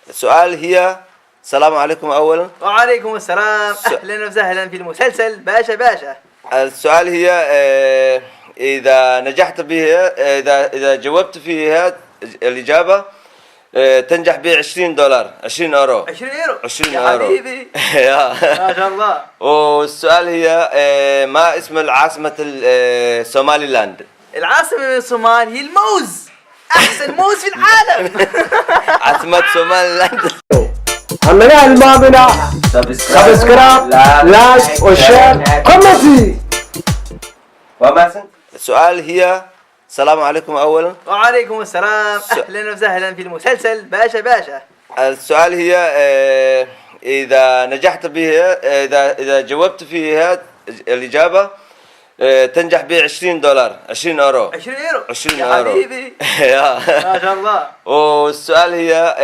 السؤال هي السلام عليكم أولا. وعليكم السلام. أهلا وسهلا في المسلسل باشا باشا. السؤال هي إذا نجحت به، إذا جاوبت فيها الإجابة تنجح ب $20، 20 يورو. 20 يورو 20 يا يورو. حبيبي. ما شاء الله. والسؤال هي ما اسم العاصمة سومالي لاند؟ العاصمة من الصومال هي الموز، أحسن موز في العالم. عاصمة سومالي لاند. عملها المؤمنة سبسكرايب لايك وشير كومنتي. السؤال هي السلام عليكم أولا. وعليكم السلام. أهلا وسهلا في المسلسل باشا باشا. السؤال هي إذا نجحت به، إذا جاوبت فيها الإجابة تنجح ب $20، 20 يورو. 20 يورو 20 يا يورو. حبيبي. ما شاء الله. والسؤال هي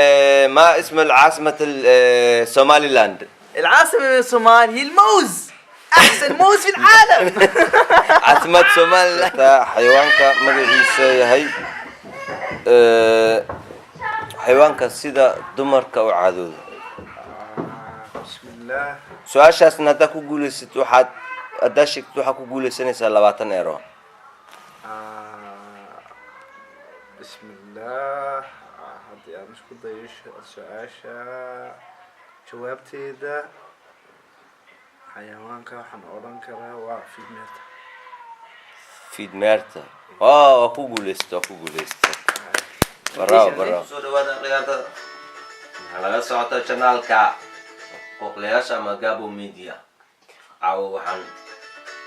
ما اسم العاصمة سومالي لاند؟ العاصمة من الصومال هي الموز، أحسن موز في العالم. عاصمة سومالي لاند. حيوانك مجيسة هي حيوانك سيدا دمرك وعادود. بسم الله. سؤال شخص نتاكو قوليست واحد أداشك توحكو قوليسني سالباتن إيرو. بسم الله. هدي أنا مش كنت إيش السؤال جوابتي ده حيوانك حنقولن كره وفي ميت. فيد ميرتا. أكو قوليست. براو. سودوادا قيادة. على ساعة channel كا. قلياش أما جابوا ميديا. أو عن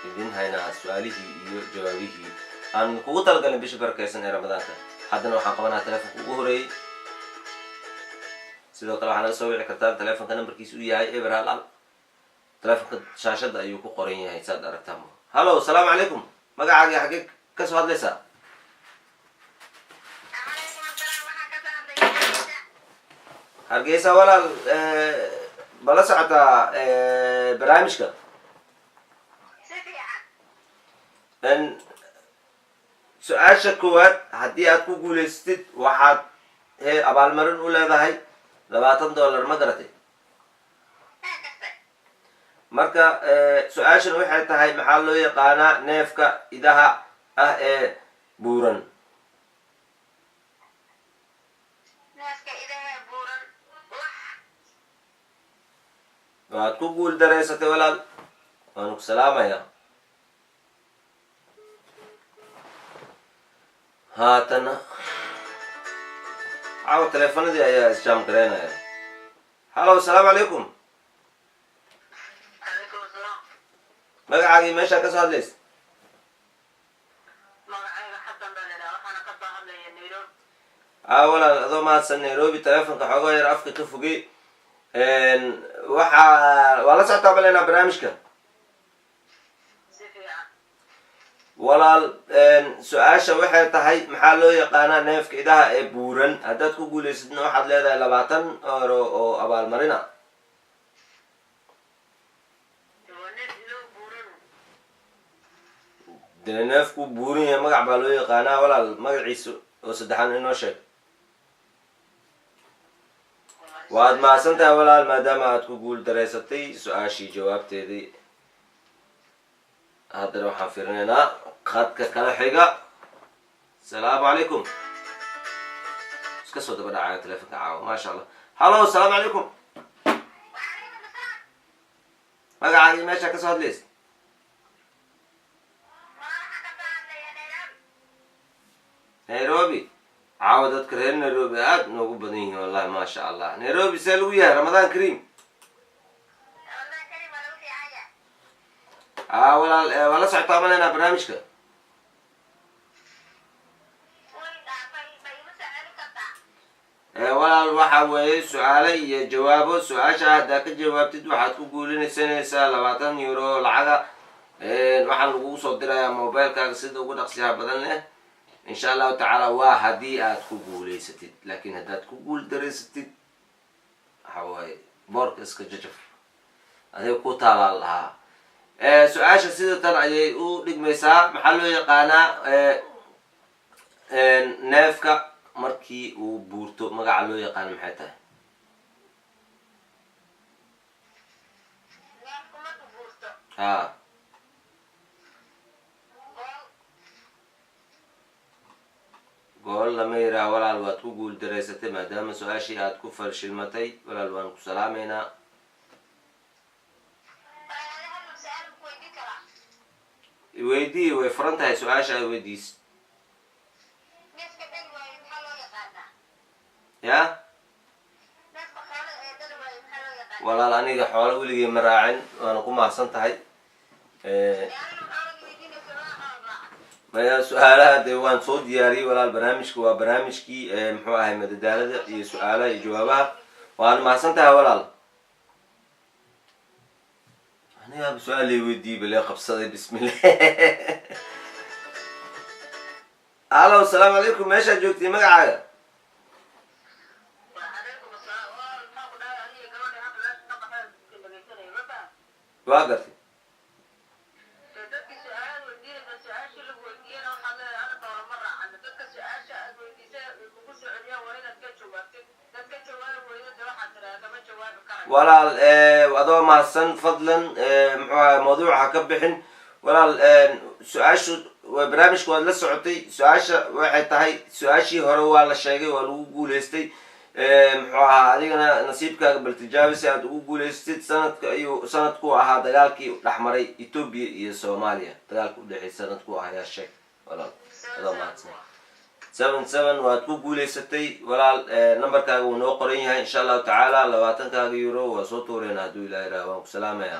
idin haynaa su'aalihii iyo jawaabihii aan kugu talagalnay bisha barakeysan ee ramadaanka. haddana waxaan qabanaa telefonka ugu horeeyey. sidoo kale waxaa naga soo wici kartaa telefonka nambarkiisu uu yahay eber hal. telefonka shaashadda ayuu ku qoran yahay saad aragtaan. hallo salaamu calaykum, magacaaga xagee ka soo hadlaysaa? hargeysa walaal. bala socotaa barnaamijka su-aasha koowaad haddii aad ku guulaysatid waxaad abaalmarin u leedahay $20 ma garatay? marka su-aashan waxay tahay maxaa loo yaqaanaa neefka idaha ah ee buuran? waad ku guul dareysatay walaal, waanu ku salaamayaa. haatana caawa teleefanadii ayaa isjaam gareynaya. hallo asalaamu calaykum, magacaagii meeshaa ka soo hadlaysa? walaal adoo mahadsan. nairobi teleefonka xoogaa yar afka ka fogey. waa la socotaa baleynaa barnaamijka walaal. su-aasha waxay tahay maxaa loo yaqaanaa neefka idaha ee buuran? haddaad ku guulaysadna waxaad leedahay €20 oo abaalmarina. dee neefku buuran yahay magac baa loo yaqaanaa walaal. magaciisa oo saddexaan inoo sheeg. waad mahadsan tahay walaal maadaama aad ku guul dareysatay su-aashii jawaabteedii. haddana waxaan fiirinaynaa khadka kala xiga. asalaamu calaykum. iska soo daba dhacaya telefonka caawa maasha allah. hallo asalaamu calaykum, magacaagii meeshaa ka soo hadlaysa? nairobi. caawa dadka reer nairobi aada noogu badan yihiin wallahi maasha allah. nairobi see lagu yahay ramadaan kariim? walaal waa la socotaa maleynaa barnaamijka. walaal waxa weeye su-aale iyo jawaabo. su-aasha haddaa ka jawaabtid waxaad ku guulinaysanaysaa €20 lacaga. waxaan lagugu soo dirayaa mobilekaaga sida ugu dhaqsiyaha badan leh insha allahu tacaala. waa haddii aad ku guulaysatid, laakiin haddaad ku guul dareysatid waxa waaye boorka iska jajaf aday ku taalaan lahaa. su-aasha sida tan ayay u dhigmaysaa. maxaa loo yaqaanaa neefka markii uu buurto magaca loo yaqaano maxay tahay? ها قول لما يرى ولا الوقت قول دراسته ما دام سؤاشي هاد كفر شلمتي ولا الوان كسلامينا ويدي وفرنتها سؤاشا ويديس يا ولا لاني حوالي ولي مراعن وانا كو محسنتahay ما سؤالها ديوان صوت دياري ولا البرنامج كوا برنامجكي محو اهي مددالة iyo su'aalaha iyo jawaabaha waan mahadsantahay walaal aniga su'aal ay weydiiyay bal qabsaday bismillah alo assalaamu alaykum meesha joogtay magacaaga waa gartay walaal adoo mahadsan fadlan muxuu mawduuca ka bixin walaal su'aashu waa barnaamijku waad la socotay su'aasha waxay tahay su'aashii hore waa la sheegay waa lagu guuleystay muxuu ahaa adigana nasiibkaaga bal tijaabisi aad ugu guuleystid sanadku ahaa dagaalkii dhexmaray Ethiopia iyo Soomaaliya dagaalku u dhaxay sanadku ahaa sheeg walaal adoo mahadsan 77 waad ku guuleysatay walaal numberkaaga uu noo qoran yahay insha Allah taala 20 euro waa soo tuureen haduu ilaahay raawaan ku salaamaya